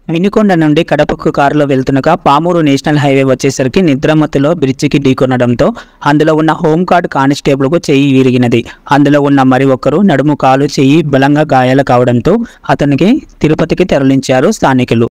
వినుకొండ నుండి కడపకు కారులో వెళ్తుండగా పామూరు నేషనల్ హైవే వచ్చేసరికి నిద్రమత్తులో బ్రిడ్జికి ఢీకొనడంతో అందులో ఉన్న హోంగార్డ్ కానిస్టేబుల్కు చెయ్యి విరిగినది. అందులో ఉన్న మరి ఒక్కరు నడుము, కాలు, చెయ్యి బలంగా గాయాలు కావడంతో అతనికి తిరుపతికి తరలించారు స్థానికులు.